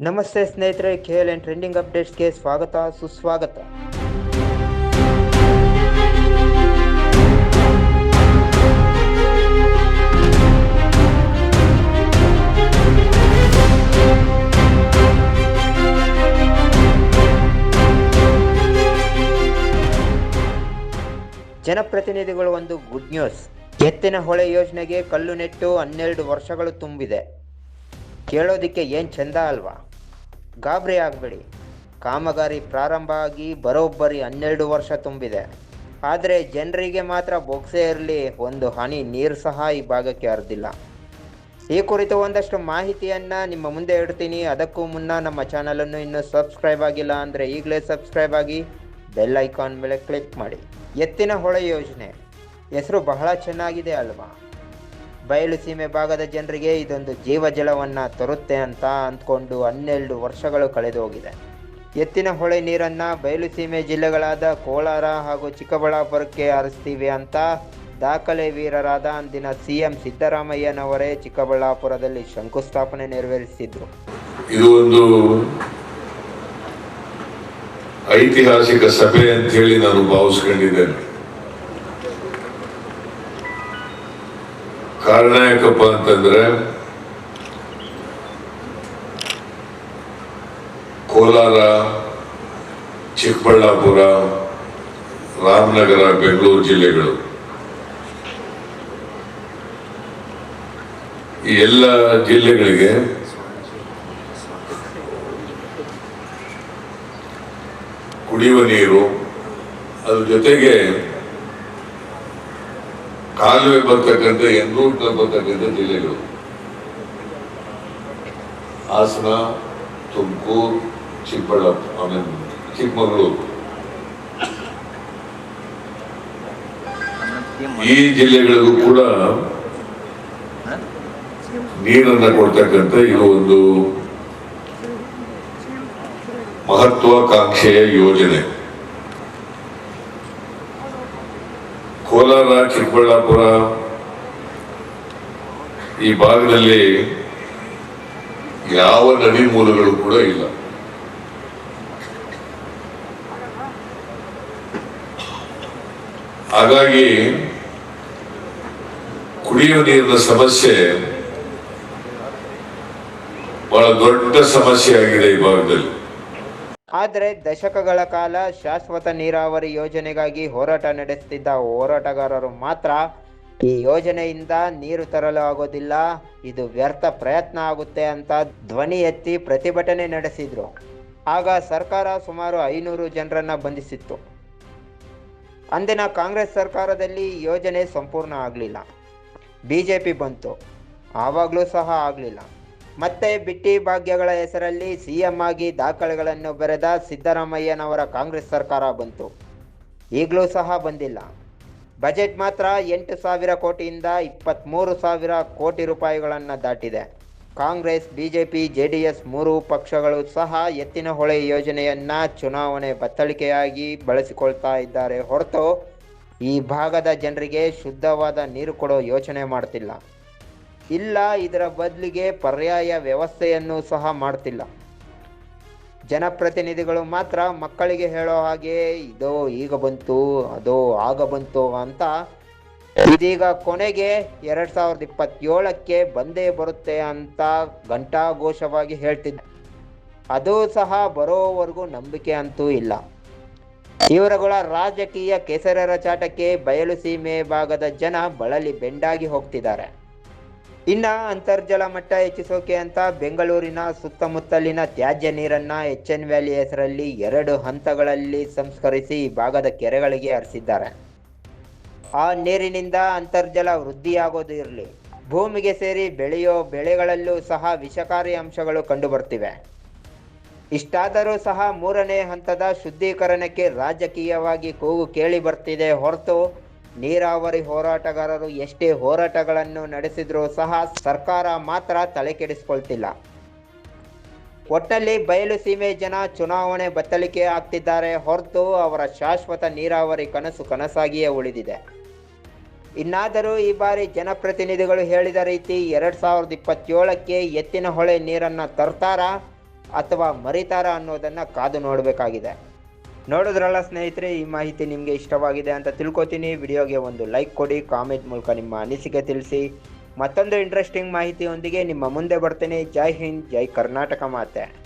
ನಮಸ್ತೆ ಸ್ನೇಹಿತರೆ, KLN trending ಅಪ್ಡೇಟ್ಸ್ಗೆ ಸ್ವಾಗತ ಸುಸ್ವಾಗತ. ಜನಪ್ರತಿನಿಧಿಗಳು ಒಂದು ಗುಡ್ ನ್ಯೂಸ್. ಎತ್ತಿನ ಹೊಳೆ ಯೋಜನೆಗೆ ಕಲ್ಲು ನೆಟ್ಟು 12 ವರ್ಷಗಳು ತುಂಬಿದೆ. ಕೇಳೋದಿಕ್ಕೆ ಏನು ಚಂದ ಅಲ್ವಾ? ಗಾಬರಿ ಆಗಬೇಡಿ, ಕಾಮಗಾರಿ ಪ್ರಾರಂಭ ಆಗಿ ಬರೋಬ್ಬರಿ 12 ವರ್ಷ ತುಂಬಿದೆ. ಆದರೆ ಜನರಿಗೆ ಮಾತ್ರ ಬೊಗಸೆ ಇರಲಿ, ಒಂದು ಹನಿ ನೀರು ಸಹ ಈ ಭಾಗಕ್ಕೆ ಹರಿದಿಲ್ಲ. ಈ ಕುರಿತು ಒಂದಷ್ಟು ಮಾಹಿತಿಯನ್ನು ನಿಮ್ಮ ಮುಂದೆ ಇಡ್ತೀನಿ. ಅದಕ್ಕೂ ಮುನ್ನ ನಮ್ಮ ಚಾನಲನ್ನು ಇನ್ನೂ ಸಬ್ಸ್ಕ್ರೈಬ್ ಆಗಿಲ್ಲ ಅಂದರೆ ಈಗಲೇ ಸಬ್ಸ್ಕ್ರೈಬ್ ಆಗಿ ಬೆಲ್ ಐಕಾನ್ ಮೇಲೆ ಕ್ಲಿಕ್ ಮಾಡಿ. ಎತ್ತಿನ ಹೊಳೆ ಯೋಜನೆ ಹೆಸರು ಬಹಳ ಚೆನ್ನಾಗಿದೆ ಅಲ್ವಾ? ಬಯಲು ಸೀಮೆ ಭಾಗದ ಜನರಿಗೆ ಇದೊಂದು ಜೀವಜಲವನ್ನು ತರುತ್ತೆ ಅಂತ ಅಂದ್ಕೊಂಡು 12 ವರ್ಷಗಳು ಕಳೆದು ಹೋಗಿದೆ. ಎತ್ತಿನ ಹೊಳೆ ನೀರನ್ನು ಬಯಲು ಸೀಮೆ ಜಿಲ್ಲೆಗಳಾದ ಕೋಲಾರ ಹಾಗೂ ಚಿಕ್ಕಬಳ್ಳಾಪುರಕ್ಕೆ ಹರಿಸ್ತೀವಿ ಅಂತ ದಾಖಲೆ ವೀರರಾದ ಅಂದಿನ CM ಸಿದ್ದರಾಮಯ್ಯನವರೇ ಚಿಕ್ಕಬಳ್ಳಾಪುರದಲ್ಲಿ ಶಂಕುಸ್ಥಾಪನೆ ನೆರವೇರಿಸಿದ್ರು. ಇದು ಒಂದು ಐತಿಹಾಸಿಕ ಸಭೆ ಅಂತ ಹೇಳಿ ನಾನು ಭಾವಿಸ್ಕೊಂಡಿದ್ದೇನೆ. ಕಾರಣ ಯಾಕಪ್ಪ ಅಂತಂದ್ರೆ, ಕೋಲಾರ, ಚಿಕ್ಕಬಳ್ಳಾಪುರ, ರಾಮನಗರ, ಬೆಂಗಳೂರು ಜಿಲ್ಲೆಗಳು ಈ ಎಲ್ಲ ಜಿಲ್ಲೆಗಳಿಗೆ ಕುಡಿಯುವ ನೀರು, ಅದ್ರ ಜೊತೆಗೆ ಕಾಲುವೆ ಬರ್ತಕ್ಕಂಥ ಎನ್ರೂಟ್ನಲ್ಲಿ ಬರ್ತಕ್ಕಂಥ ಜಿಲ್ಲೆಗಳು ಹಾಸನ, ತುಮಕೂರು, ಚಿಕ್ಕಮಗಳೂರು, ಈ ಜಿಲ್ಲೆಗಳಿಗೂ ಕೂಡ ನೀರನ್ನ ಕೊಡ್ತಕ್ಕಂಥ ಇದು ಒಂದು ಮಹತ್ವಾಕಾಂಕ್ಷೆಯ ಯೋಜನೆ. ಕೋಲಾರ, ಚಿಕ್ಕಬಳ್ಳಾಪುರ ಈ ಭಾಗದಲ್ಲಿ ಯಾವ ನದಿ ಮೂಲಗಳು ಕೂಡ ಇಲ್ಲ. ಹಾಗಾಗಿ ಕುಡಿಯುವ ನೀರಿನ ಸಮಸ್ಯೆ ಬಹಳ ದೊಡ್ಡ ಸಮಸ್ಯೆ ಆಗಿದೆ ಈ ಭಾಗದಲ್ಲಿ. ಆದರೆ ದಶಕಗಳ ಕಾಲ ಶಾಶ್ವತ ನೀರಾವರಿ ಯೋಜನೆಗಾಗಿ ಹೋರಾಟ ನಡೆಸುತ್ತಿದ್ದ ಹೋರಾಟಗಾರರು ಮಾತ್ರ ಈ ಯೋಜನೆಯಿಂದ ನೀರು ತರಲು ಆಗೋದಿಲ್ಲ, ಇದು ವ್ಯರ್ಥ ಪ್ರಯತ್ನ ಆಗುತ್ತೆ ಅಂತ ಧ್ವನಿ ಎತ್ತಿ ಪ್ರತಿಭಟನೆ ನಡೆಸಿದ್ರು. ಆಗ ಸರ್ಕಾರ ಸುಮಾರು 500 ಜನರನ್ನ ಬಂಧಿಸಿತ್ತು. ಅಂದಿನ ಕಾಂಗ್ರೆಸ್ ಸರ್ಕಾರದಲ್ಲಿ ಈ ಯೋಜನೆ ಸಂಪೂರ್ಣ ಆಗಲಿಲ್ಲ. BJP ಬಂತು, ಆವಾಗಲೂ ಸಹ ಆಗಲಿಲ್ಲ. ಮತ್ತೆ ಬಿಟ್ಟಿ ಭಾಗ್ಯಗಳ ಹೆಸರಲ್ಲಿ CM ಆಗಿ ದಾಖಲೆಗಳನ್ನು ಬರೆದ ಸಿದ್ದರಾಮಯ್ಯನವರ ಕಾಂಗ್ರೆಸ್ ಸರ್ಕಾರ ಬಂತು, ಈಗಲೂ ಸಹ ಬಂದಿಲ್ಲ. ಬಜೆಟ್ ಮಾತ್ರ 8,000 ಕೋಟಿಯಿಂದ 23,000 ಕೋಟಿ ರೂಪಾಯಿಗಳನ್ನು ದಾಟಿದೆ. ಕಾಂಗ್ರೆಸ್, BJP, JDS 3 ಪಕ್ಷಗಳು ಸಹ ಎತ್ತಿನ ಹೊಳೆ ಯೋಜನೆಯನ್ನು ಚುನಾವಣೆ ಬತ್ತಳಿಕೆಯಾಗಿ ಬಳಸಿಕೊಳ್ತಾ ಇದ್ದಾರೆ ಹೊರತು ಈ ಭಾಗದ ಜನರಿಗೆ ಶುದ್ಧವಾದ ನೀರು ಕೊಡೋ ಯೋಚನೆ ಮಾಡ್ತಿಲ್ಲ. ಇಲ್ಲ, ಇದರ ಬದಲಿಗೆ ಪರ್ಯಾಯ ವ್ಯವಸ್ಥೆಯನ್ನು ಸಹ ಮಾಡ್ತಿಲ್ಲ. ಜನಪ್ರತಿನಿಧಿಗಳು ಮಾತ್ರ ಮಕ್ಕಳಿಗೆ ಹೇಳೋ ಹಾಗೆ ಇದೋ ಈಗ ಬಂತು, ಅದೋ ಆಗ ಬಂತು ಅಂತ ಇದೀಗ ಕೊನೆಗೆ 2027ಕ್ಕೆ ಬಂದೇ ಬರುತ್ತೆ ಅಂತ ಘಂಟಾಘೋಷವಾಗಿ ಹೇಳ್ತಿದ್ದ. ಅದು ಸಹ ಬರೋವರೆಗೂ ನಂಬಿಕೆ ಅಂತೂ ಇಲ್ಲ. ಇವರುಗಳ ರಾಜಕೀಯ ಕೆಸರರ ಚಾಟಕ್ಕೆ ಬಯಲು ಸೀಮೆ ಭಾಗದ ಜನ ಬಳಲಿ ಬೆಂಡಾಗಿ ಹೋಗ್ತಿದ್ದಾರೆ. ಇನ್ನು ಅಂತರ್ಜಲ ಮಟ್ಟ ಹೆಚ್ಚಿಸೋಕೆ ಅಂತ ಬೆಂಗಳೂರಿನ ಸುತ್ತಮುತ್ತಲಿನ ತ್ಯಾಜ್ಯ ನೀರನ್ನು HN ವ್ಯಾಲಿ ಹೆಸರಲ್ಲಿ 2 ಹಂತಗಳಲ್ಲಿ ಸಂಸ್ಕರಿಸಿ ಈ ಭಾಗದ ಕೆರೆಗಳಿಗೆ ಹರಿಸಿದ್ದಾರೆ. ಆ ನೀರಿನಿಂದ ಅಂತರ್ಜಲ ವೃದ್ಧಿಯಾಗೋದು ಇರಲಿ, ಭೂಮಿಗೆ ಸೇರಿ ಬೆಳೆಯೋ ಬೆಳೆಗಳಲ್ಲೂ ಸಹ ವಿಷಕಾರಿ ಅಂಶಗಳು ಕಂಡುಬರ್ತಿವೆ. ಇಷ್ಟಾದರೂ ಸಹ 3ನೇ ಹಂತದ ಶುದ್ಧೀಕರಣಕ್ಕೆ ರಾಜಕೀಯವಾಗಿ ಕೂಗು ಕೇಳಿ ಬರ್ತಿದೆ ಹೊರತು ನೀರಾವರಿ ಹೋರಾಟಗಾರರು ಎಷ್ಟೇ ಹೋರಾಟಗಳನ್ನು ನಡೆಸಿದ್ರೂ ಸಹ ಸರ್ಕಾರ ಮಾತ್ರ ತಲೆ ಕೆಡಿಸ್ಕೊಳ್ತಿಲ್ಲ. ಒಟ್ಟಲ್ಲಿ ಬಯಲು ಸೀಮೆ ಜನ ಚುನಾವಣೆ ಬತ್ತಳಿಕೆ ಆಗ್ತಿದ್ದಾರೆ ಹೊರತು ಅವರ ಶಾಶ್ವತ ನೀರಾವರಿ ಕನಸು ಕನಸಾಗಿಯೇ ಉಳಿದಿದೆ. ಇನ್ನಾದರೂ ಈ ಬಾರಿ ಜನಪ್ರತಿನಿಧಿಗಳು ಹೇಳಿದ ರೀತಿ 2027ಕ್ಕೆ ಎತ್ತಿನ ಹೊಳೆ ನೀರನ್ನು ತರ್ತಾರಾ, ಅಥವಾ ಮರಿತಾರ ಅನ್ನೋದನ್ನು ಕಾದು ನೋಡಬೇಕಾಗಿದೆ. ನೋಡಿದ್ರಲ್ಲ ಸ್ನೇಹಿತರೆ, ಈ ಮಾಹಿತಿ ನಿಮಗೆ ಇಷ್ಟವಾಗಿದೆ ಅಂತ ತಿಳ್ಕೊತೀನಿ. ವಿಡಿಯೋಗೆ ಒಂದು ಲೈಕ್ ಕೊಡಿ, ಕಾಮೆಂಟ್ ಮೂಲಕ ನಿಮ್ಮ ಅನಿಸಿಕೆ ತಿಳಿಸಿ. ಮತ್ತೊಂದು ಇಂಟ್ರೆಸ್ಟಿಂಗ್ ಮಾಹಿತಿಯೊಂದಿಗೆ ನಿಮ್ಮ ಮುಂದೆ ಬರ್ತೀನಿ. ಜೈ ಹಿಂದ್, ಜೈ ಕರ್ನಾಟಕ ಮಾತೆ.